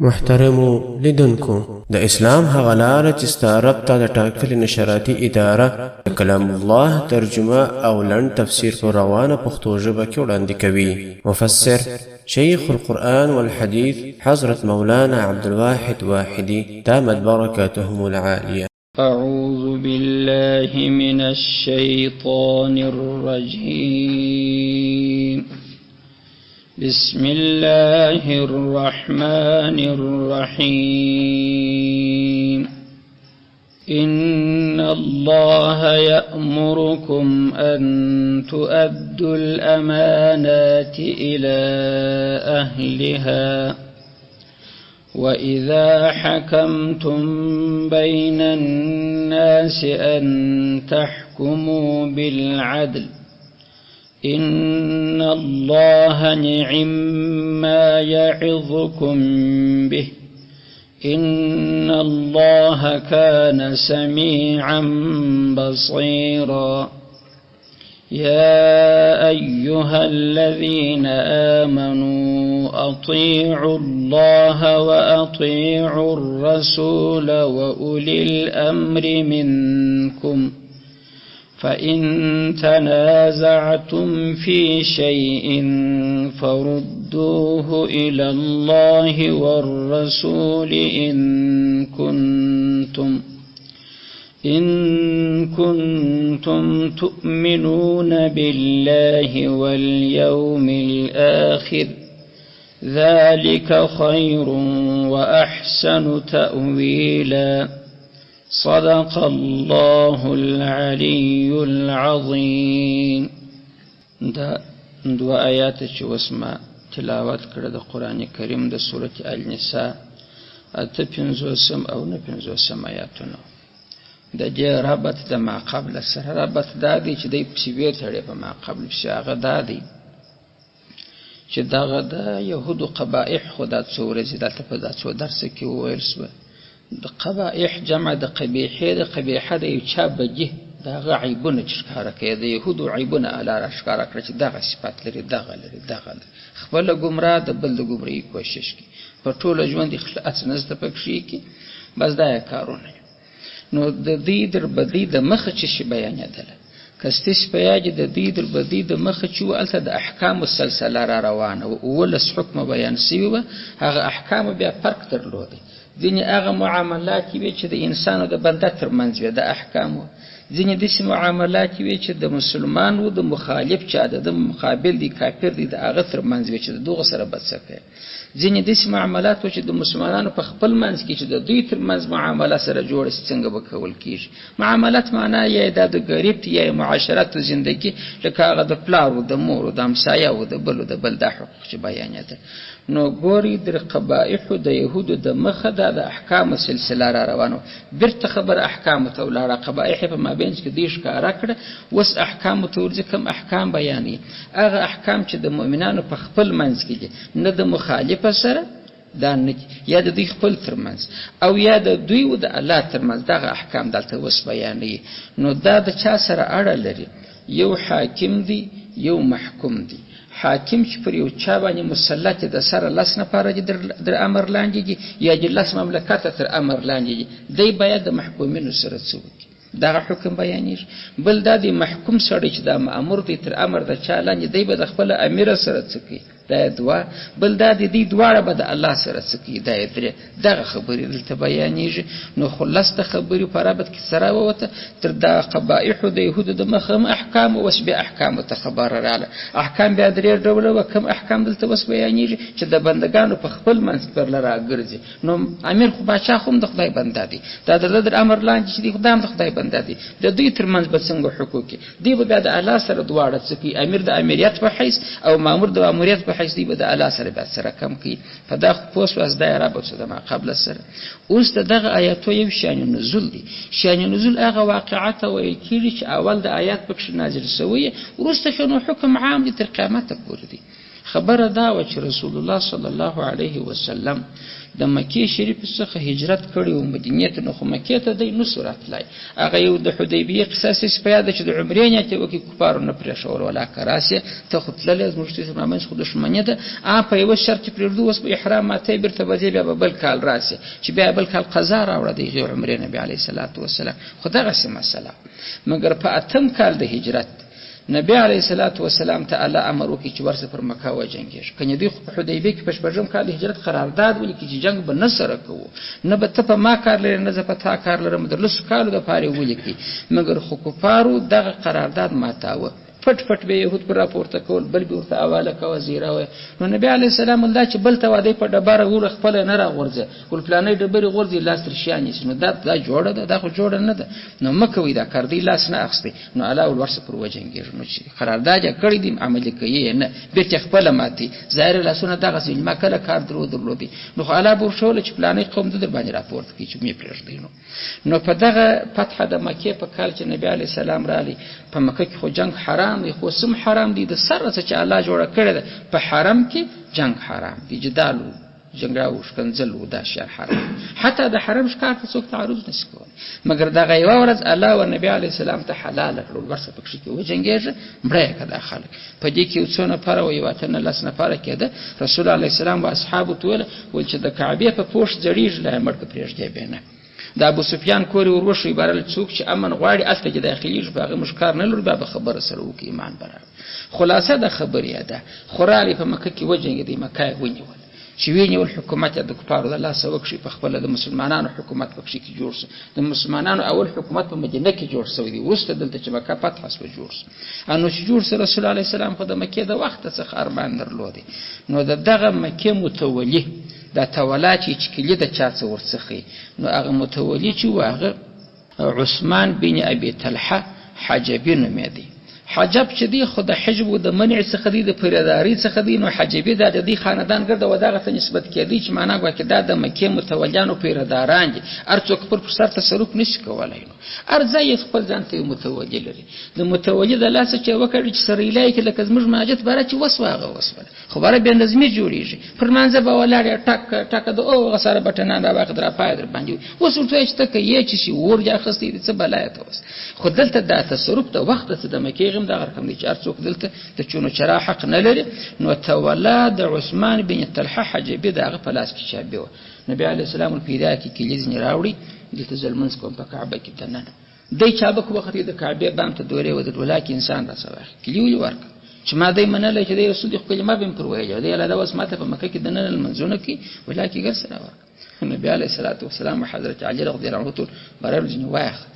محترمو لیدونکو د اسلام هغه لاره چې ستا رب ته د ټاکلې نشراتي اداره د کلام الله ترجمه او لنډ تفسیر په روانه پښتو ژبه کې وړاندې کوي. مفسر شیخ القرآن والحديث حضرت مولانا عبدالواحد واحدي دامت بركاتهم العالية. أعوذ بالله من الشيطان الرجيم. بسم الله الرحمن الرحيم. إن الله يأمركم أن تؤدوا الأمانات إلى أهلها وإذا حكمتم بين الناس أن تحكموا بالعدل إن الله نعما يعظكم به إن الله كان سميعا بصيرا. يا أيها الذين آمنوا أطيعوا الله وأطيعوا الرسول وأولي الأمر منكم فإن تنازعتم في شيء فردوه إلى الله والرسول إن كنتم تؤمنون بالله واليوم الآخر ذلك خير وأحسن تأويلا. صدق الله العلي العظيم. دا دو آیات چې وسمه تلاوت کړه د قرآن کریم د سورة النساء 85 او 95 آیاتونه. د دې ربط د ما قبل سره ربط دا دی چې دی پسې تړي په ما قبل پسې هغه دا دی چې دغه د یهودو قبائح خو دا څو ورځې دلته په دا څو درس کې وویل شوه. د قبائح جمع د قبیحې د قبیحه د یو چا بدي دغه عیبونه چې ښکاره کوي د یهودو عیبونه الله را ښکاره کړه چې دغه صفات لري دغه لري خپله ګمراه د بل د ګمراهي کوشش کوي په ټوله ژوند اخلاص نه زده پکښې کوي بس دا یې کارونه. نو د دې در بدي د مخه چې شي بیانېدله که ستاسې په یاد د دې در بدي د مخه چې وه هلته د احکامو سلسله را روانه وه 11 حکمه بیان سوي وه. هغه احکامو بیا فرق درلودی. ځینې هغه معاملات وي چې د انسان او د بنده ترمنځ وي د احکامو، ځینې داسې معاملات وي چې د مسلمان و د مخالف چا د مقابل دی کافر دی د هغه ترمنځ وي چې د دغه سره بد څه کوي. ځینې داسې معاملات و چې د مسلمانانو په خپل منځ کې چې د دوی ترمنځ معامله سره جوړه شي څنګه به کول کېږي. معاملات معنا یا دا د غریب یا معاشرت و زندگی لکه هغه د پلار و د مور و د همسایه و د بل و د بل دا حقوق چې بیانېده. نو ګوري د قبائحو د یهودو د مخه دا د احکامو سلسله را روانه بیرته خبر احکامو ته ولاړه. قبائح په مابینځ کې دې ښکاره کړه اوس احکامو ته ورځي کوم احکام بیانوي هغه احکام چې د مؤمنانو په خپل منځ کې دي نه د مخالفه سره دا نه یا د دوی خپل ترمنځ او یا د دوی و د الله ترمنځ دغه احکام دلته اوس بیانوي. نو دا د چا سره اړه لري؟ یو حاکم دی یو محکوم دی. حاکم چې پر یو چا باندې مسلط د سره 10 نفره دي در امر لاندې دي یا د 10 مملکت تر امر لاندې دي دی باید د محکومینو سره څه وکړي دغه حکم بیانېږي. بل دا د محکوم سړی چې دا مأمور دی تر امر د چا لاندې دی به د خپل امیر سره څه کوي دا دوه. بل دا د دې دواړه به د الله سره څه کوي دا درې. دغه خبرې دلته بیانېږي. نو خلاص د خبرې په رابط کې سره ووته تر دا قبائح د یهودو د مخه احکام اوس بیا احکامو ته خبره راغله. احکام بیا درې ډوله وه. کوم احکام دلته اوس بیانېږي چې د بندګانو په خپل منځ کې پرله راګرځي. نو امیر خو باچا خو هم د خدای بنده دی دا د امر لاندې چې دی خدای هم د خدای بنده دی د دوی ترمنځ به څنګه حقوق دي دی به بیا د الله سره دواړه څه کوي امیر د امیریت په حیث او مامور د ماموریت په حیث دی به د الله سره بیا سره کم کوي. په دا خو پوه شو از دا رابط شو د ما قبل سره. اوس د دغه آیاتو یو شان نزول دی. شان نزول هغه واقعات ویل کېږي چې اول د آیات پکښې نازل شوی وروسته شنو حکم عام دی تر قیامته پورې دی. خبره دا و چې رسول الله صلی الله علیه وسلم د مکې شریف څخه هجرت کړی و مدینې ته، نو خو مکې ته دی نسو راتلی. هغه یو د حدیبیې قصه ستاسې په یاد ده چې د عمرې نیت یې وکړي، کفارو نه پرېښول، ولاکه راسې ته خو تللی زموږ ستاسې په منځ خو دښمني ده، په یوه شرط چې پرېږدو اوس به احرام ماتی بېرته به ځې، بیا به بل کال راسې، چې بیا بل کال قضا راوړه د هغې عمرې نبي علیه الصلاة وسلام. خو دغسې مسله مګر په 8م کال د هجرت نبی علیه الصلاة والسلام ته الله امر وکړي چې ورسه پر مکه وجنګېږي. کنې دوی خو په حدیبیې کې په 6م کال د هجرت قرارداد ولیکي چې جنګ به نه سره کوو، نه به ته په ما کار لرې نه زه په تا کار لرم، د 10 کالو دپاره یې ولیکي. مګر خو کفارو دغه قرارداد ماتاوه، پټ پټ به یهود پر راپورته کول، بل به ورته حواله کوه زیره وایه. نو نبي علیه السلام دا چې بل ته وادی په ډبره وره خپله نه راغورځه، ګل پلانۍ ډبرې غورځي لاس تر شا نیسي، نو دا جوړه ده، دا خو جوړه نه ده. نو مه کوئ دا کار، دی لاس نه اخیستی. نو الله ورسه پر وجنګېږي. نو چې قرارداد یې کړی دی عملي کوي یې نه، بېرته یې خپله ماتي. ظاهر لاسونه دغسې ما کله کار درلودی، نو خو الله به ورښوله چې پلانۍ قوم در باندې راپورته کړي چې مې پرېږدئ. نو په دغه فتحه د مکې په کال چې نبي علیه السلام رالی، په مکه کې خو جنگ حرام دی، خو سم حرام دی د سره چې الله جوړه کړې ده. په حرم کې جنگ حرام دی، جدال و جنګ او شکنځل و دا شیان حرام، حتی د حرم ښکار ته څوک تعرض نشي کولی. مګر دغه یوه ورځ الله و نبي علیه السلام ته حلاله کړل، ورسه پکښې کې وجنګېږه، مړه یې که دا خلک. په دې کې یو څو نفره و، یو 18 نفره کېده. رسول علیه السلام و اصحابو ته ویل چې د کعبې په پوښ ځړېږي، لا یې مړ که پرېږدی بې نه. د ابو سفیان کور یې ور وښوی، بهرحال څوک چې امن غواړي هلته چې داخلېږي، په هغه موږ کار نه لرو، بیا به خبره سره وکړي، ایمان به راوړي. خلاصه د خبرې ده، خو راغلی په مکه کې وجنګېدی، مکه یې ونیول. چې ونیول حکومت یې د کفارو د لاسه وکړي، په خپله د مسلمانانو حکومت په کښې کې جوړ شو. د مسلمانانو اول حکومت په مدینه کې جوړ شوی دی، وروسته دلته چې مکه فتح شوه جوړ شو. نو چې جوړ شو، رسول علیه السلام خو د مکې د وخته څخه ارمان درلودی. نو د دغه مکې متولي دا تولا چې کلی د چا څه ورڅخه، نو هغه متولي چې و هغه عثمان بن ابي طلحه حجبي نومېدی. حجب چې دی خو د حجب و د منع څخه دی، د پرېدارۍ څخه دی. نو حجبي دا د دې خاندان ګرده و دغه ته نسبت کېدی چې معنا ګویا کې دا د مکې متولیانو پرېداران دي، هر څوک پر سر تصرف نشي کولی. نو هر ځای یې خپل ځان ته یو متولي لري. د متولي د لاسه چې وکړي چې سره ایلای کې لکه زموږ مهاجت باره چې وسوه هغه وسوله، خو باره بې نظمي جوړېږي. پر منځه به ولاړ یې ټک ټکه د هغه سره بټنان راواخېد، راپایه در باندې اوس ورته وایي چې ته که یې چې شي اور جا اخیستی دی، څه بلا یې ته اوس. خو دلته دا تصرف د وخت څه د مکې غم دغه رقم دی چې هر څوک دلته د چونو چرا حق نه لري. نو تولا د عثمان بن طلحه حجبي د هغه په لاس کې چابي وه. نبي علیه السلام الفدا کې کلي ځینې راوړي، دلته زه لمونځ کوم په کعبه کې دننه. دی چابک وخت د کعبې بام ته دورې ودرېد، ولاکې انسان را سره واخلي، کلي ولې ورکړه چې ما دی منلی چې دی رسول دی، خو کلمه به مې پر ویلې، دی الله اوس ماته په مکه کې دننه لمونځونه کوي، ولاکې ګر سره ورکړه. نبي علیه الصلاة والسلام حضرت علي رضی الله عنه ټول برابر ځینې واخله،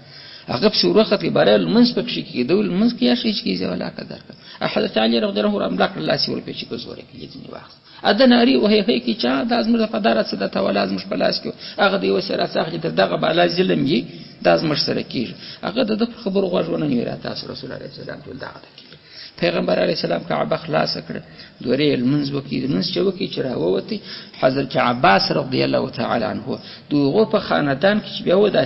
هغه په شروع وخت برابر لمونځ پکښې کېدو، لمونځ کې یا شي چې کېږي ولاکه درکړه. حضرت علي رضی الله عنه املاک الله سی ور پېچې کو زورې کې ځینې واخله. اده ناری وهي هي کی چا د ازمر په دارت صدا تولا ازمش په لاس کې هغه دی وسره ساخه چې دغه بالا ظلم یي د ازمر سره کیږي. هغه د خبرو غوښونه نه راته رسول الله صلی الله علیه وسلم پیغمبر علیه السلام کعبه خلاص کړ، دوری المنز وکي المنز چې وکي چې راووتی. حضرت عباس رضی الله تعالی عنه دوغه په خاندان کې بیا و د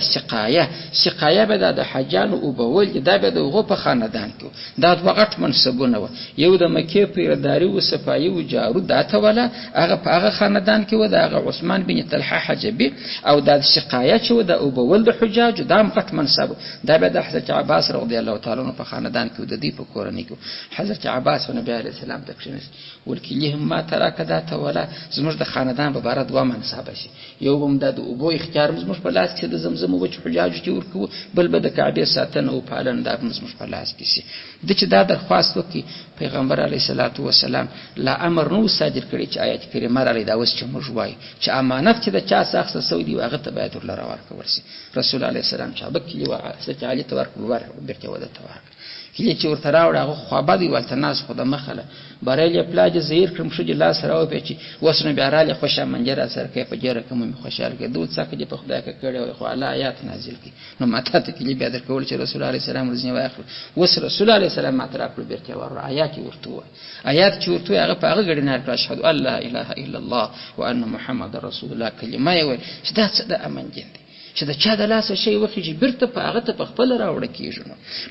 سقایه به د حجان او بول دا به دوغه په خاندان کې دا د وخت منسبونه و. یو د مکه پیرداری او صفای او جارو دا ته ولا هغه په هغه خاندان کې و د هغه عثمان بن طلحه حجبي، او د سقایه چې و د او بول د حجاج دا مقت منسب دا به د حضرت عباس رضی الله تعالی عنه په خاندان کې د دې په کورنۍ کې. حضرت عباس و نبی علیه السلام ته کښینس ولکلیهم ما تراک دا ته ولا زموږ د خاندان په باره دوه منصب شي، یو هم د اوبو اختیار زموږ په لاس کې د زمزم او حجاج چې ورکو، بل به د کعبه ساتنه او پالن دا زموږ په لاس کې شي. د چې دا درخواست وکي پیغمبر علیه الصلاۃ والسلام لا امر نو صادر کړي چې آیت کریمه را لیدا وس چې موږ وای چې امانت چې د چا ساخته سعودي هغه ته باید ورلره ورکول شي. رسول الله صلی الله علیه وسلم چې بکلی و حضرت علی ته ورکول ورته ودا ته ورکول کله چې ورته راوړ هغه خو بده ولته ناس خو د مخله برایله پلاج زیر کړم شو جلاس راو پېچی وسنه بیا رااله خوشا منجره سره کې په جره کوم خوشاله کې دوت څخه چې په خدای کې کړي خو الله آیات نازل کړي. نو ماته ته کلی بیا درکول چې رسول الله صلی الله علیه وسلم ورځنی واخل وس رسول الله صلی الله علیه وسلم ماته راکړ بیرته ور آیات ورته آیات چې ورته هغه په هغه غړي نه اشهد الله اله الا الله وان محمد رسول الله کلمه یې چې دا څه د امن جن چې د چا د لاسه شی وخیږي بیرته په هغه ته په خپله راوړه کېږي.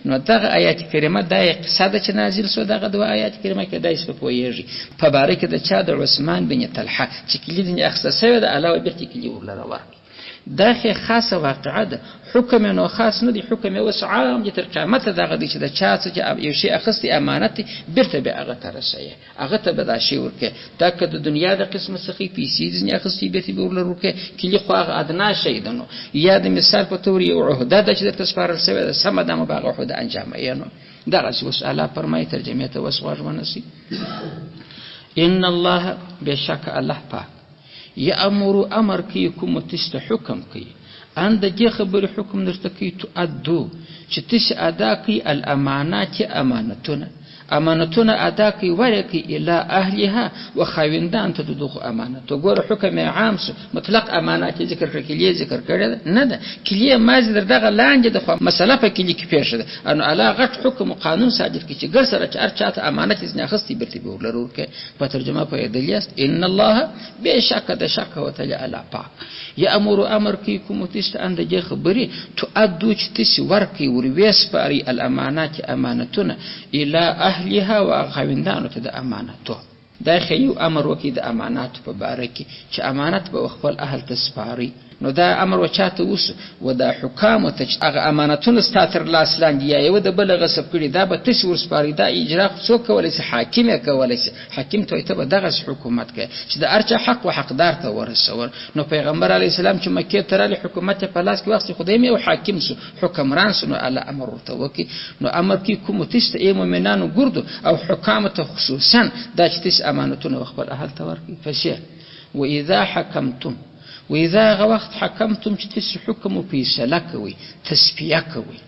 نو دغه آیات کریمه دا قصه ده چې نازل سو، دغه دوه آیات کریمه کې داسې په پوهېږي په باره کې د چا د عثمان بن طلحه چې کلي ځینې اخیسته سوې ده، الله بیرته کلي ورله ورکړي. دا خاصه واقعه ده، حکم نو خاص نه دی، حکم اوس عام دي تر قیامته. دغه دی چې د چا څه چې یو شی اخیستی امانت دی بیرته به هغه ته رسوي، هغه ته به دا شی ورکړي. دا که د دنیا د قسمه څخه پیسې ځینې اخیستې بیرته به ورله ورکړي، کلي خو هغه ادنا شی ده. نو یا د مثال په طور یو عهده ده چې درته سپارل سوې ده، سمه ده به هغه عهده انجاموي. نو دغسې اوس الله فرمایي ترجمې ته اوس غوږ ونیسئ. ان الله بشک الله پاک یامر امر کوي کوم تست حکم کوي ان د دې خبرې حکم درته کوي تو ادو چې تاسو ادا کوي الامانات امانتونه ادا کوي ورکي الی اهلها وخاوندان ته دغه امانت. وګوره حکم عام مطلق امانات ذکر کړي، ذکر کړي نه ده کلیه مازی دغه لاندې د مسله په کلی کې پیښ ده ان علا غټ حکم قانون صادر کړي چې ګر سره چې ارچاته امانت ځنه اخستي برتي به ولرور کې. په ترجمه په دلیاست ان الله بشک د شک وتعالى الا پاک یامر امر کوي کوم تست اند دې خبري تو ادو چې تاسو ورکي ورويس پاري الامانات امانتونه الی اهلها وخاوندانو ته د امانتو. دا خیو امر وکي د امانات په باره کې چې امانت به خپل اهل ته سپاري. نو دا امر وچاته وس و دا حکام ته هغه امانتونه ستاتر لاس لاندې یا یو د بل غصب کړي دا به تاسو ورسپاري. دا اجرا څوک کولای شي؟ حاکم کولای شي. حاکم ته ته به دغه حکومت کوي چې د ارچا حق او حقدار ته ورسول. نو پیغمبر علی السلام چې مکه ته رالی حکومت په لاس کې وخت خدای مې او حاکم سو حکمران سو. نو الله امر ورته وکي. نو امر کې کوم تست ای مؤمنانو ګردو او حکام ته خصوصا دا چې تاسو امانتونه خپل اهل ته ورکي. فشه و اذا حکمتم وإذا وقت حكمتم چې تاسو حکم او فیصله کوي تسبیه کوي.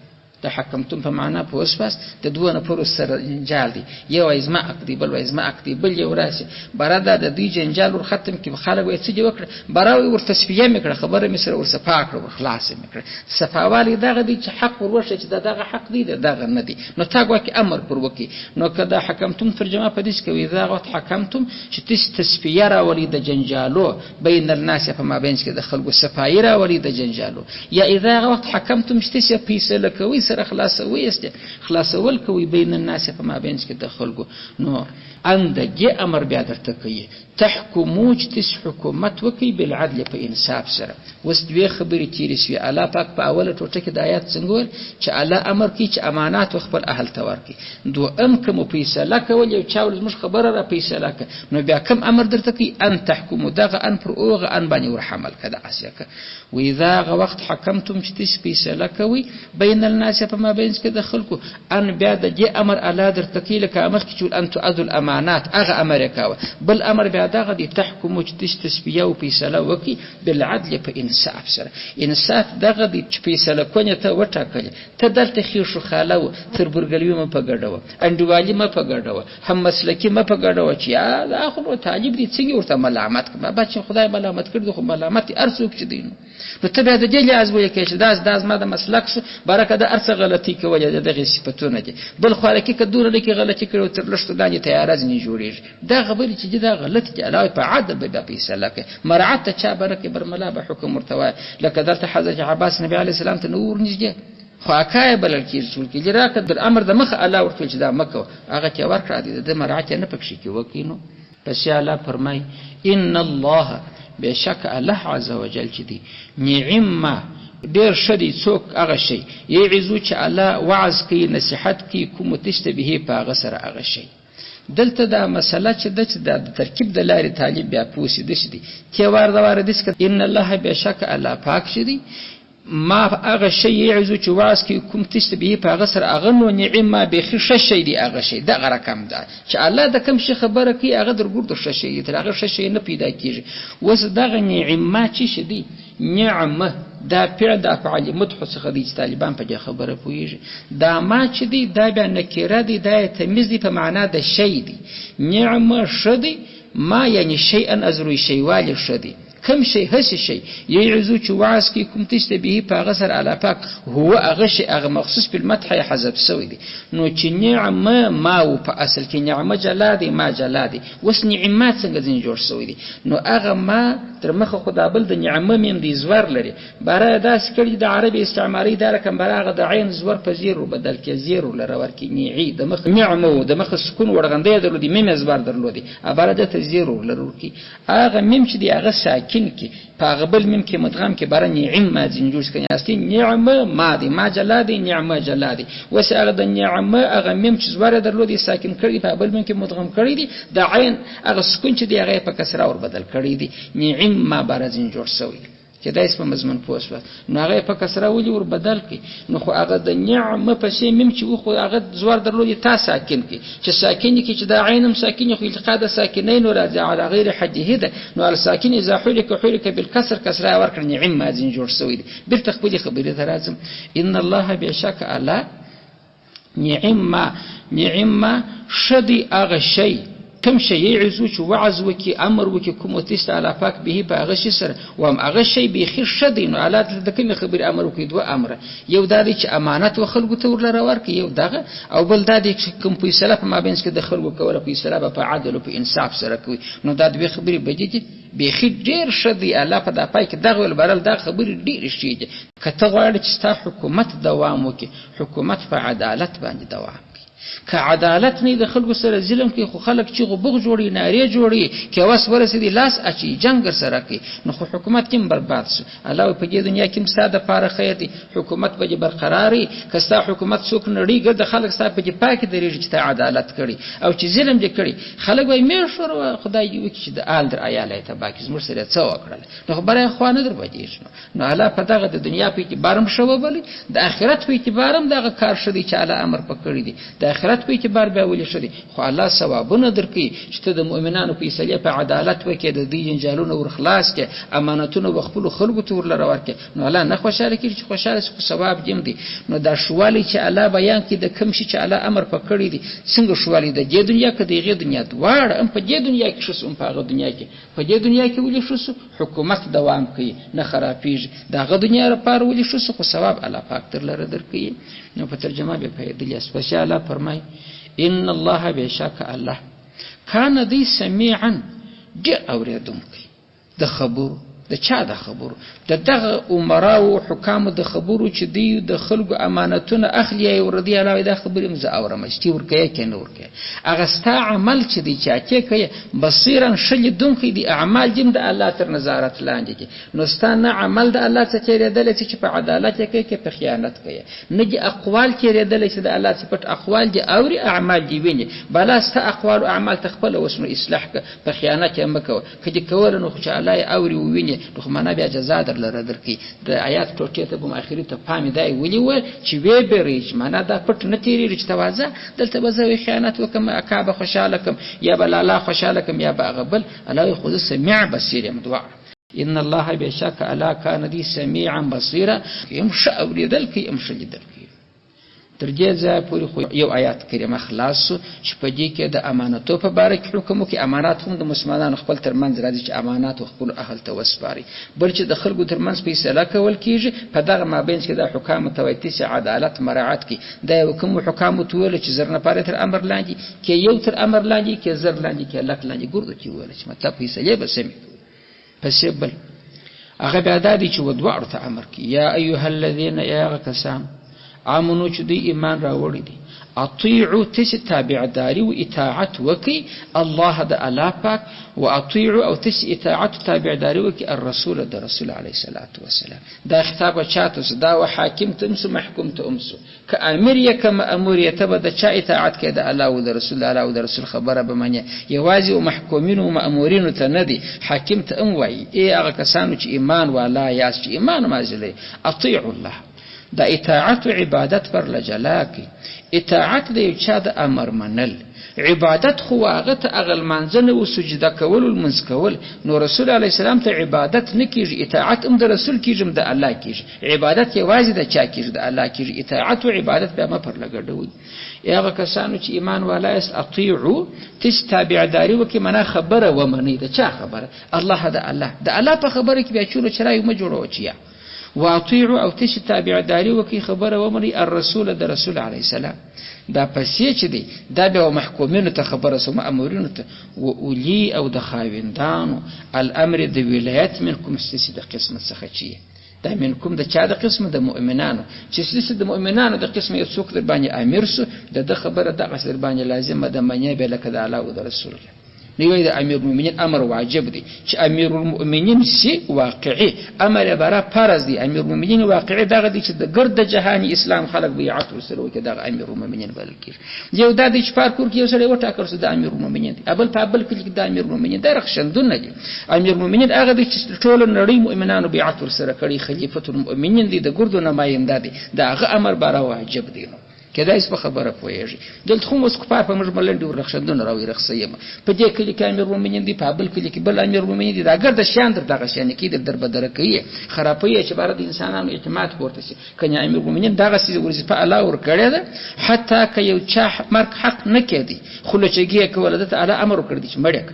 د حکمتم په معنا په وسپاس د دوه نفرو سره جنجال دی، یو ازما عقدي بل ازما عقدي بل یو راسي برادا د دې جنجال ور ختم کې خلک وایي څه وکړه براوي ور تسبیه میکړه خبره می سره ور صفا کړ ور خلاص میکړه. صفاوالي دغه دی چې حق ور وشه چې دغه حق دی دغه نه دی. نو تاګه کې امر پر وکي. نو کدا حکمتم ترجمه په دې کې وي اذا وقت حکمتم چې تسبیه را ولید جنجالو بین الناس په مابین کې د خلکو صفای را ولید جنجالو. یا اذا وقت حکمتم چې تاسو فیصله کوي سره خلاصول کوي بین الناس په مابین کې د خلکو. نو اند دې امر بیا درته کوي تحکمو چې تاسو حکومت وکي بالعدل په انصاف سره. وس دوی خبرې تیرې شوې الله پاک په اوله ټوټه کې د آیات څنګه ول چې الله امر کوي چې امانات خپل اهل ته ورکړي. دوم کوم فیصله کول یو چاول مش خبره را فیصله ک. نو بیا کوم امر درته کوي ان تحکمو دغه ان پر اوغه ان باندې ورحمل کده اسیکه. و اذا وقت حکمتم چې تاسو فیصله کوي بین الناس په مابین کې د خلکو ان بیا د دې امر الله درته کوي لکه امر کې چې ان تؤدوا الامانات هغه امر کاوه. بل امر بیا دغه دي تحکمو چې تسبیه او فیصله وکي بالعدل په انصاف سره. انصاف دغه دي چې فیصله کونه ته وټاکل ته دلته خیشو خاله تر برګلیو م په ګډوه انډوالي م په ګډوه هم مسلکی م په ګډوه چې دا خو طالب دي څنګه ورته ملامت کما بچ خدای ملامت کړي خو ملامت ارڅوک چې دین. نو ته به د دې لازم وي کې چې داس ما د مسلک برکه د ارڅ غلطي کوي دغه صفاتونه دي. بل خو لکه کدور لکه غلطي کړو تر لښت دانه تیار ځنی جوړیږي. دا خبرې چې دا غلط دي علاوه په عدل به فیصله کوي. مرعت چا برکه برملا به حکم مرتوا لکه درته حضرت عباس نبی علی السلام ته نور نږدې خو اکای بلل کیږي چې لراکه د امر د مخ الله ورته چې دا مکه هغه چې ورکړه دي د مرعت نه پکې کې وکینو. پس الله فرمای ان الله بشک الله عز وجل چې دی نعم ډیر شدي څوک هغه شي یعزو چې الله وعظ کوي نصيحت کوي کوم تشتبه په هغه سره هغه شي. دلته دا مسله چې د ترکیب د لارې طالب بیا پوسی د شدي چې وارد دي ان الله بشک الله پاک شدي ما هغه شی یعزو چې واس کی کوم تشتبه په هغه سره هغه نو نعمه به خشه شی دی هغه شی د رقم ده چې الله د کوم شي خبره کوي هغه درګور د شی دی تر هغه شی نه پیدا کیږي. وس دغه نعمه چې شدي نعمه دا پیر د افعال مدح څخه د طالبان په خبره پویږي. دا ما چې دی دا بیا نکره دی دا تمیز دی په معنا د شی دی. نعمه شدي ما یعنی شیئا ازروی شیوال شدي کم شی هسې شی یعظو چې وعظ کوي کوم تاسو ته به په هغه سره الله پاک هو هغه شی هغه مخصوص بالمدح حذف سوی دی نو چې نعمه ما و په اصل کې نعمه جلادي ما جلادي وس نعمت څنګه ځین جوړ سوی دی نو هغه ما تر مخه خدا بل د نعمه مم دی زور لري برای داس کړي د عربي استعماري دا رقم براغه د عین زور په زیرو بدل کې زیرو لره ورکی نعي د مخ نعمه د مخ سکون ورغندې درلودي مم زبر درلودي عبارت د زیرو لره کی هغه مم چې دی هغه ساکن کی په قبل مم کې مدغم کې برای نعمه ځین جوړ کړي اصلي نعمه ما دی ما جلادي نعمه جلادي وس هغه د نعمه هغه مم چې زور درلودي ساکن کړي په قبل مم کې مدغم کړي دي د عین هغه سکون چې دی هغه په کسره ور بدل کړي دي ما بارزین جوړ شوی چې دا اسمه مضمون پوسو نو هغه په کسره ولي ور بدل کی نو خو هغه د نعمه په شی مم چې خو هغه زور درلودي تا ساکن کی چې ساکن کی چې دا عینم ساکن خو التقاء ساکنین راځي على غیر حده ده نو الساکن اذا حرك بالكسر کسره ور کړ نعمه ځین جوړ شوی دي بل تخبلی خبره درازم ان الله بشک الا نعمه شدي هغه شی کم شی یعزو چې وعظ وکي امر وکي کوم تست علی پاک به په هغه شی سره و هم هغه شی به خیر شدي نو حالات د کوم خبر امر وکي دوه امر یو د دې چې امانت و خلکو ته ورلره ورکي یو دغه او بل د دې چې کوم فیصله په مابینس کې د خلکو کوله فیصله په عدل او په انصاف سره کوي نو دا دوه خبرې بجې به خیر ډیر شدي الله په د پای کې دغه ول برل دا خبرې ډیر شي کته غواړي چې ستا حکومت دوام وکي حکومت په عدالت باندې دوام که عدالت نه د خلکو سره ظلم کوي خو خلک چې غوبغ جوړي ناری جوړي کې واس ورسېدي لاس اچي جنگ سره کوي نو خو حکومت کې برباد شي الله په دې دنیا کې مساده پاره خیر دي حکومت به برقراري کستا حکومت څوک نړۍ ګرځي خلک ستا په پاک درېږي چې عدالت کړي او چې ظلم دې کړي خلک وای مې شروع خدای یو چې د آل در عیاله ته باقي زموږ سره څه وکړل نو خبره خو نه در بجې نو الله په دغه د دنیا په اعتبارم شوه بلی د آخرت په اعتبارم دغه کار شدي چې الله امر پکړي دي د آخرت په اعتبار به ولې شدي خو الله ثوابونه درکې چې ته د مؤمنانو فیصله په عدالت وکې د دې جنجالونو ور خلاص کې امانتونه وخپل خلکو ته ورلره ورکې نو الله نه خوشاله کړي چې خوشاله شي ثواب دیم دي نو دا شوالی چې الله بیان کې د کم شي چې الله امر پکړي دي څنګه شوالی د دې دنیا کې د دې دنیا دواړه هم په دې دنیا کې شوس هم په هغه دنیا کې په دې دنیا کې ولې شوس حکومت دوام کوي نه خرابېږي دغه دنیا لپاره ولې شوس خو ثواب الله پاک تر لره درکې نو په ترجمه به پیدلی اسپیشاله فرمای ان الله بشک الله کان دی سميعا ډیر اوریدونکی د خبرو د چا د خبرو دغه عمراو حکام د خبرو چې دی د خلکو امانتونه اخلي او رضی الله د خبرې مزه اورم چې ورکه کې نور کې هغه ستا عمل چې دی چې کې بصیرا شل دونکې دی اعمال جن د الله تر نظارت لاندې کې نو ستانه عمل د الله څخه چیرېدل چې په عدالت کې په خیانت کوي نه دي اقوال چیرېدل چې د الله صفات اقوال دي او اعمال دي ویني بلا ست اقوال او اعمال تخپل وسنو اصلاح په خیانت مکو کدي کول نو چې الله اوري ویني نو معنا بیا جزا در لره درکې د آیات ټوټه ته په اخري ته فهم دی ولي و چې وی بریج معنا دا پټ نه تیری چې توازه دلته به خیانت وکم اکابه خوشاله کم یا بل الله خوشاله کم یا بغبل الله خود سميع بصير مدعا ان الله بشک الا کان دی سميعا بصيرا يمشى اولیدل کی يمشى لیدل کی ترجیه ځای پوری خو یو آیات کریمه خلاص چې په دې کې د امانتو په باره کې حکم کې امانات هم د مسلمانانو خپل ترمنځ راځي چې امانات خپل اهل ته وسپاري بل چې د خلکو ترمنځ فیصله کول کیږي په دغه مابین کې د حکام تویتي عدالت مراعات کی د حکم حکام تول چې زر نه پاره تر امر لاندې کې یو تر امر لاندې کې زر لاندې کې لک لاندې ګورد کې ول چې مطلب فیصله به سمي پس بل هغه بیا د دې چې ودوار ته امر کی یا ایها الذين یا کسان امنو چې دی ایمان راوړي دي اطيعوا تابعداري و اطاعت وکي الله د الله پاک و اطيعوا او اطاعت تابعداري وکي الرسول د رسول عليه الصلاه والسلام دا خطاب چاته دا و حاکم تمسو محکوم تمسو ک امر یک مامور یتبه د چا اطاعت کې د الله او د رسول الله او د رسول خبره به منی یوازي او محکومین او مامورین ته نه دي حاکم ته ام وای ای هغه کسانو چې ایمان والا یا چې ایمان مازلې اطيعوا الله د اطاعت و عبادت پر لجلا کی. اطاعت د یو چا د امر منل، عبادت خو هغه ته اغل منځنه او سجده کول او منځ کول. نو رسول الله سلام ته عبادت نه کیږي، اطاعت هم د رسول کیږي هم د الله کیږي. عبادت یوازې د چا کیږي؟ د الله کیږي. اطاعت او عبادت به ما پر لګډوي. هغه کسانو چې ایمان والای است اطیعو تس تابعداري وکي، منا خبره و منی. د چا خبره؟ الله د الله په خبره کې بیا چولو چرای ما جوړو چیا. واطيعوا او تش تابعداري وکي خبره ومني الرسول د رسول عليه السلام. دا پسې چې دی دا به محکومینو ته خبره سو، مامورینو ته و اولی او د خاوندانو الامر د ولایت منکم استسی د قسمت څخه چی دا منکم د چا د قسم د مؤمنانو چې استسی د مؤمنانو د قسم یو څوک در باندې امیر سو د خبره د غسر باندې لازم ده منی به لکه د الله او د رسول. نیوی د امیر المؤمنین امر واجب دی چې امیر المؤمنین سی واقعي امر برا فرض دی. امیر المؤمنین واقعي دغه دی چې د ګرد جهانی اسلام خلق بیعت وسره وکړي دغه امیر المؤمنین بل کېږي. یو د دې چپار کور کې یو سره وټاکل سو د امیر المؤمنین دی، ابل په ابل کې د امیر المؤمنین درخ شندونه دي. امیر المؤمنین هغه دی چې ټول نړۍ مؤمنانو بیعت وسره کړي، خلیفۃ المؤمنین دی، د ګرد نماینده دی، دغه امر برا واجب دی. نو کدا اس په خبره پوهیږي دلته خو موږ کفار په موږ ملنډي ورخصندونه راوي رخصیم په دې کلی کې امیر المؤمنین دی، په بل کلی کې بل امیر المؤمنین دی. دا ګرد شان دغه شان کې در بدر کوي خرابوي چې بار د انسانانو اعتماد ورته شي. کنه امیر المؤمنین دغه سي ورزي په الله ور کړی ده، حتی که یو چا مرګ حق نه کړي خلچګي کوله د الله امر کړی چې مړک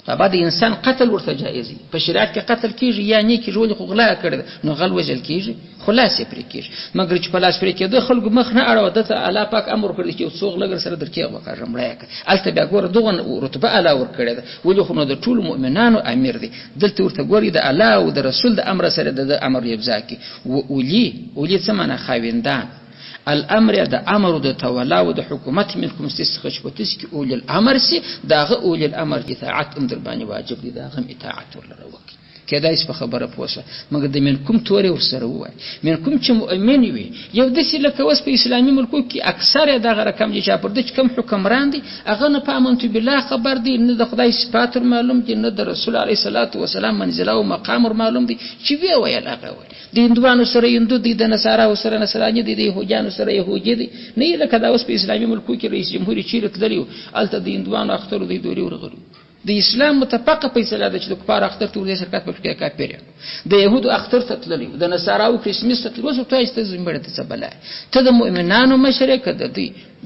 بعد انسان قتل ورته جایز دی. په شریعت کې قتل کیږي یا نه کیږي، ولې خو غلا کړی نو غل وجل کیږي، خلاص پرې کیږي. مګر چې په لاس پرې کېده خلکو مخ نه اړه ودته الله پاک امر کړی چې څوغ لګر سره درکې وکړم مړیک الته بیا ګوره دغه رتبه الله ور کړی ده، ولې خو نو د ټول مؤمنانو امیر دی. دلته ورته ګوري د الله او د رسول د امر سره د امر یبزا کی ولي څه معنا خاوندان الامر د امر د تولا او د حکومت منکم استخش پتس کی اول الامر سي داغه اول الامر اطاعت در باندې واجب دي، داغه اطاعت ورلره وکي. کدا اس په خبره پوسه مګر د منکم تورې ورسره وای منکم چې مؤمن وي. یو د سې لکه وس په اسلامي ملکو کې اکثره دغه رقم چې پر د کم حکمران دي هغه نه پامنت بالله خبر دي، نه د خدای صفات معلوم دي، نه د رسول عليه الصلاه والسلام منزله او مقام معلوم دي. چې وی ویل هغه وای د هندوانو سره هندو دي، د نصارا سره نصراني دي، د يهودانو سره يهودي دي. نه لکه دا اوس په اسلامي ملکو کې رئیس جمهور چیرې تللی الته د هندوانو اختر د دوی ورغلو. د اسلام متفقه فیصله ده چې د کفار اختر ته ورته شرکت پکې کافر دي، د يهودو اختر ته تللی، د نصاراو کریسمس ته تللی. ته است زمبړه ته سبلا ته د مؤمنانو مشرک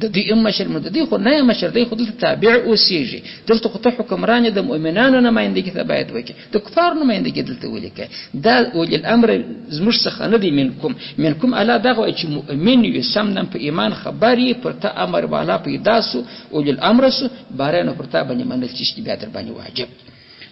د دې مشر مده دی خو نه مشر دی خو د تابع اوسېږي. دلته خو ته حکمران د مؤمنانو نمائندګي ته باید وکړي، د کفار نمائندګي دلته ولیکي. دا ول الامر زموږ څخه نه دی. منکم الا دغه چې مؤمن وي سمنن په ایمان خبري پر ته امر والا پیدا سو ول الامر سو بارانو پر ته باندې منل چې بیا در باندې واجب.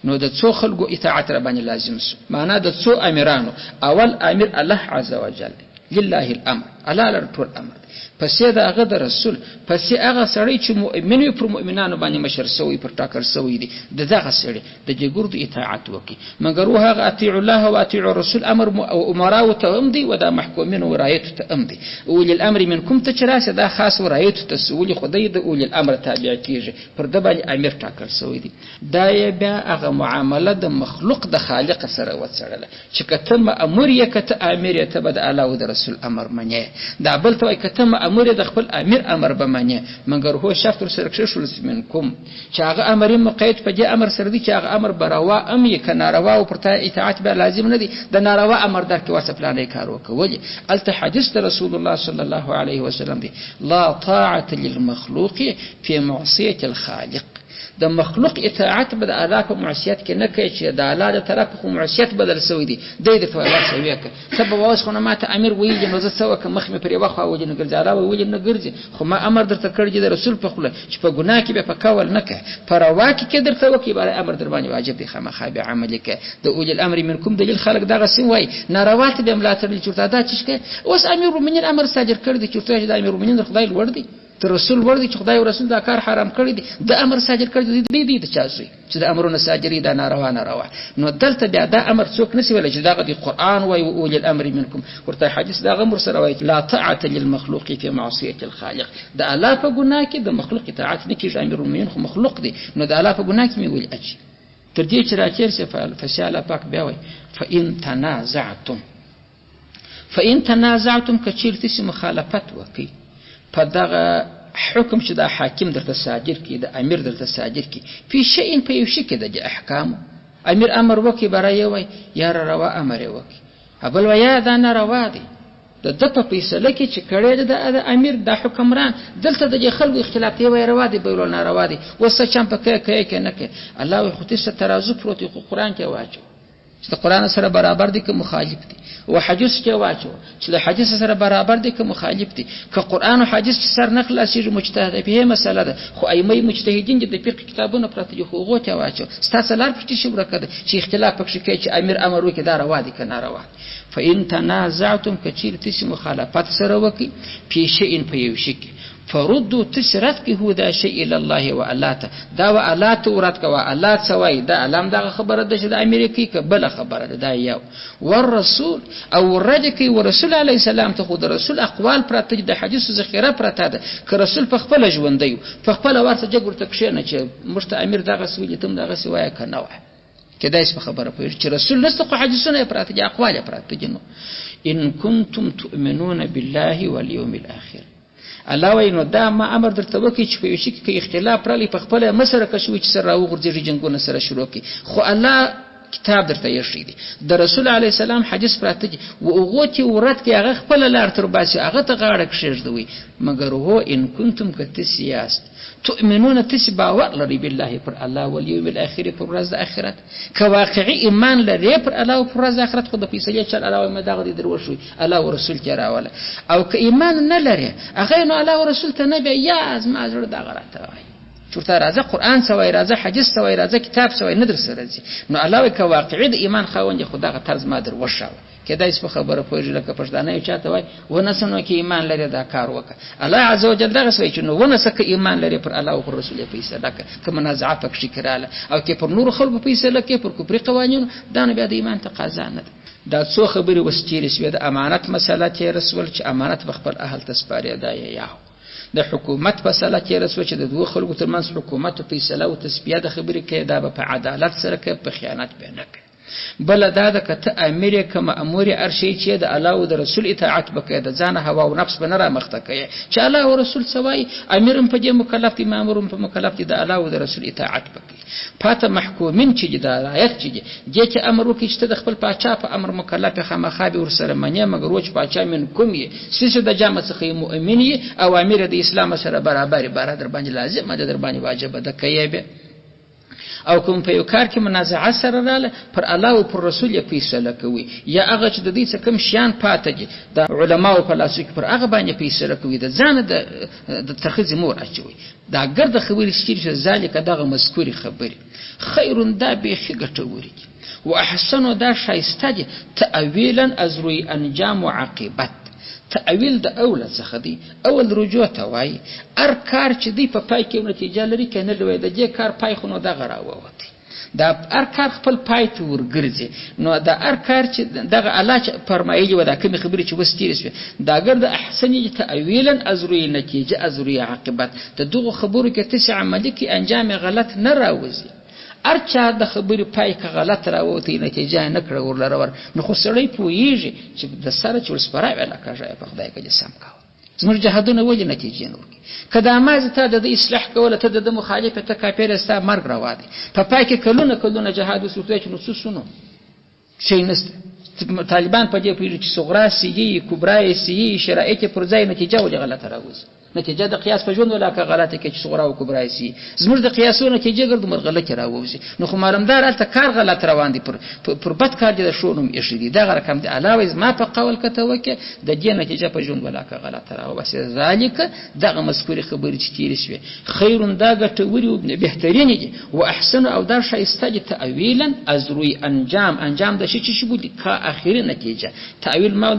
نو د څو خلکو اطاعت را باندې لازم سو. معنا د څو امیرانو اول امیر الله عز وجل لله الامر، الله لر ټول امر، پسې دا هغه د رسول، پسې هغه سړی چې مؤمن وي پر مؤمنانو باندې مشر سوی پر ټاکر سوی دی دغه سړی د جګورد اطاعت وکي. مګر هغه اطیع الله او اطیع الرسول امر او امراو ته هم دی و دا محکومین او رایت ته هم دی. اول الامر منکم ته چراسه دا خاص رایت ته سوی خدای د اول الامر تابع کیږي پر د باندې امیر ټاکر سوی دی. دا بیا هغه معامله د مخلوق د خالق سره وڅړله چې کته امر یې کته امیر ته بد الله او د رسول امر منی. دا بل ته کته امر د خپل امیر امر به معنی. مګر هو شرط سره کې شول منکم چې هغه امر مقید په دې امر سره دی چې هغه امر بروا ام یې کناروا او پرته اطاعت به لازم نه دی. د ناروا امر در کې واسه پلان یې کار وکولي. الته حدیث رسول الله صلی الله علیه وسلم دی لا طاعه للمخلوق في معصيه الخالق. د مخلوق اطاعت به د الله په معصیت کې نه کوي چې د الله د طرف خو معصیت بدل سوی دی د فعل سوی ک سبب واس خو نه ماته امیر ویل نو زه سوک مخ مې پرې واخو او جن ګرځا الله ویل نه ګرځي خو ما امر درته کړی د رسول په خله چې په ګناه کې به په کول نه کوي پروا کې درته وکي بل امر در باندې واجب دی خامخا به عمل کې د اول الامر منکم دلیل خلق دغه سین وای ناروات به ملاتړ چورته دا چې اوس امیر المؤمنین امر صادر کړی دی چورته د امیر المؤمنین خدای لوړ دی تر رسول ورته چې خدای او رسول دا کار حرام کړی دی د امر صادر کړی دی د چاسوي چې د امرونو صادري دا ناروا نو دلته بیا دا امر څوک نسی ولا چې دا د قران وای او اول الامر منکم ورته حدیث دا غمر سره وای لا طاعه للمخلوق في معصيه الخالق. د الله په ګناه کې د مخلوق اطاعت نه کیږي. امیر المؤمنین خو مخلوق دی نو د الله په ګناه کې می ویل اچي تر دې چې راچیر څه فعل فشال پاک بیا وای فان تنازعتم فإن تنازعتم کچیر تاسو مخالفت وکړي په دغه حکم چې د حاکم درته صادر کی، د امیر درته صادر کی، فی شیء په یو شي کې د احکام، امیر امر وکي برای وای یا روا امر وکي، ابل ویا دا نه روا دی، د په فیصله کې چې کړی د امیر د حکمران دلته د خلکو اختلاف دی وای روا دی بل نه روا دی، وسه چم په کې نه کې الله خو تاسو ترازو پروت قرآن کې واچو چې قرآن سره برابر دي که مخالف دي، و حدیث کې واچو چې د حدیث سره برابر دي که مخالف دي، که قرآن او حدیث سره نه خلاصيږي مجتهد به مسله ده، خو ائمه مجتهدین د فقه کتابونه پراته دي خو غوته واچو ستاسو لار پټی شي ورکړه چې اختلاف پکې کوي چې امیر امر وکړي دا روا دي که نه روا. فإن تنازعتم کچیر تاسو مخالفت سره وکي په شیء په یو شي فردوا تسرت کی هو دا شی الی الله و الاته دا و الاته ورات کا و الات سوای دا علم دا خبره ده چې د امریکای کبل خبره ده دا یو والرسول او رجکی ورسول علی السلام ته خود رسول اقوال پرته د حدیث ذخیره پرته ده ک رسول په خپل ژوند دی په خپل ورته جګور تکشنه چې مشت امیر دغه سوی تم دغه سوای کنه وای کدا اس خبره پوه چې رسول نسخه حدیثونه پرته دي اقوال پرته جنو ان کنتم تؤمنون بالله والیوم الاخر الله وینو دا ما امر درته وکي چې په یو شي کې اختلاف رالی په خپل مسره کشوي چې سره وګرځي جنگونه سره شروع کی، خو الله کتاب درته یې شي دي د رسول علی السلام حدیث پراته او اوغوتی ورات کې هغه خپل لار تر باسي هغه ته غاړه کښېږدوي، مگر هو ان کنتم کتسیاست تؤمنون تسبا لري بالله پر الله والیوم الاخر پر ورځ د اخرت، که واقعي ایمان لري پر الله او پر ورځ د اخرت خو د فیصله چل الله مداغ دي دروشوي الله او رسول کې راوله، او که ایمان نه لري هغه نو الله او رسول ته نه بیا یا از ما زړه دا غلطه وای چورته راځه قرآن سوای راځه حدیث سوای راځه کتاب سوای نه در سره راځي، نو الله که واقعي د ایمان خاوند خدا غ طرز ما در وشاو کدا اس په خبره پوهیږي لکه پښتانه یو چاته وای ونسنو کې ایمان لري دا کار وکړه الله عزوجل دغه سوي چې نو ونسکه ایمان لري پر الله او پر رسول فیصله که منازعه پکې کړاله او کې پر نور خلکو فیصله کې پر کفر قوانین دا نه بیا د ایمان تقاضا نه دا څو خبري وستیری شوی د امانت مسله چې رسول چې امانت بخپل اهل تسپاري دا یاو د حکومت مسله چې رسول چې د دوه خلکو ترمنځ حکومت او فیصله او تسبیه د خبرې کې دا په عدالت سره کې په خیانت به نه کوي، بل دا د کته امیر کما امور ارشي چې د الله او د رسول اطاعت وکړي د ځان هوا او نفس بنره مخته کوي چې الله او رسول سوای امیر په دې مکلف دي مامور په مکلف دي د الله او د رسول اطاعت وکړي، پاته محکومین چې د رعایت چې امر وکړي چې د خپل پاچا په امر مکلف خامخابي ور سره منی مگر وچ پاچا من کوم یې سیسه د جامه څخه مؤمن او امیر د اسلام سره برابر در باندې لازم ده در باندې واجب ده کوي، او کوم په یو کار کې منازعه سره رااله پر الله او پر رسول یې فیصله کوي یا هغه چې د دې څخه کم شیان پاتې دي د علماو په لاس کې پر هغه باندې فیصله کوي د ځان د تخذ مور اچوي دا ګرد خبرې چې ذالک دغه مذکوري خبرې خیر دا به ګټوري و احسن دا شایسته دي تاویلا از روی انجام و عاقبت، تأویل د اول څخه دی اول رجوع ته وای ار کار چې دی په پای کې نتیجه لري کنه لوي د دې کار پای خو نو دغه راووتی دا ار کار خپل پای ته ورګرځي، نو دا ار کار چې دغه الله فرمایي و دا کوم خبرې چې وستیری شي دا ګرد احسن تأویلا از روی نتیجه از روی عاقبت د دغه خبرو کې تسع عملی کې انجام غلط نه راوځي، ارچا د خبرې پای که غلط راوتی نتیجه نه کړ ورلره نو خو سړی پوهیږي چې د سره چې ورسپاره ولا کاږي په خدای کې سم کاوه زموږ جهادونه ولې نتیجه نه ورکړي کدا ما زه ته د اصلاح کوله ته د مخالفت ته کافر استا مرګ راوادي په پای کې کلونه جهاد وسوته چې نصوصونه شي نست طالبان په دې پیږي چې صغرا سي کبرا سي شرایط پر ځای نتیجه ولې غلطه راوځي، نتیجه د قیاس په ژوند ولا که غلطه کې چې صغرا او کبرا سي زموږ د قیاسونو نتیجه ګرځي مرغله راوځي، نو خو معلومدار الته کار غلط روان دي پر بد کار دي شونم یې شي دا رقم دي علاوه ما په قول کته وکي د دې نتیجه په ژوند ولا که غلطه راوځي، ذالک دغه مذکوري خبرې چې تیر شوی خیرون دا ګټوري او بهترین دي و احسن او دا شایسته دي تاویلا از روی انجام د شي چې بودي کا اخیری نتیجه تاویل مال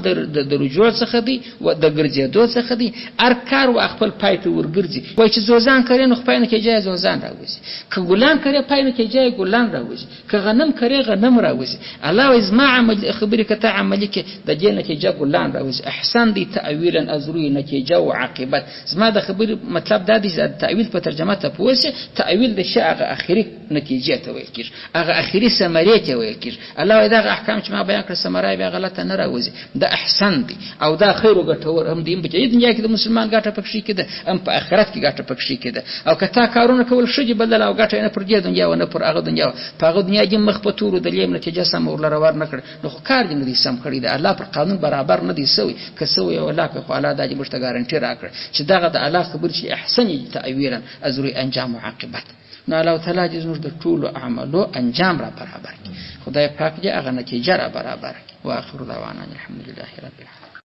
د رجوع څخه دي و د ګرځېدو څخه دي ار کار خپل پای ته ورګرځي وای چې زوزان کرے نو پای نه کې جای زوزان راوځي که ګلان کرے پای نه کې جای ګلان راوځي که غنم کرے غنم راوځي الله وای زما عمل خبرې کته عملي کې د دې نه کې جای ګلان راوځي احسن دي تاویلا ازروی نه کې جو عاقبت زما د خبرې مطلب دا دی چې تاویل په ترجمه ته پوهه تاویل د شی هغه اخري نتیجه ته ویل کیږي هغه اخري ثمره ته ویل کیږي الله وای دا احکام چې ما بیان کړ ثمره به غلطه نه راوځي دا احسن دي او دا خیر او ګټور هم دي په دې دنیا کې د مسلمان ګټه پکې کېده هم په آخرت کې ګټه پکې کېده او کته کارونه کول شي بدل او ګټه نه پر دې دنیا او نه پر هغه دنیا په هغه دنیا کې مخ په تور د لیم نتیجه سم ورلره ور نه کړ نو خو کار دې نه دي سم کړی دا الله پر قانون برابر نه دي سوی که سوی او الله په الله د مشته ګارانټي راکړي چې دغه د الله خبر شي احسن تعویرا ازری انجام او عاقبت نو الله تعالی دې زموږ د ټولو اعمالو انجام را برابر کړي خدای پاک دې هغه نتیجه را برابر کړي واخر دعوانا الحمدلله رب العالمین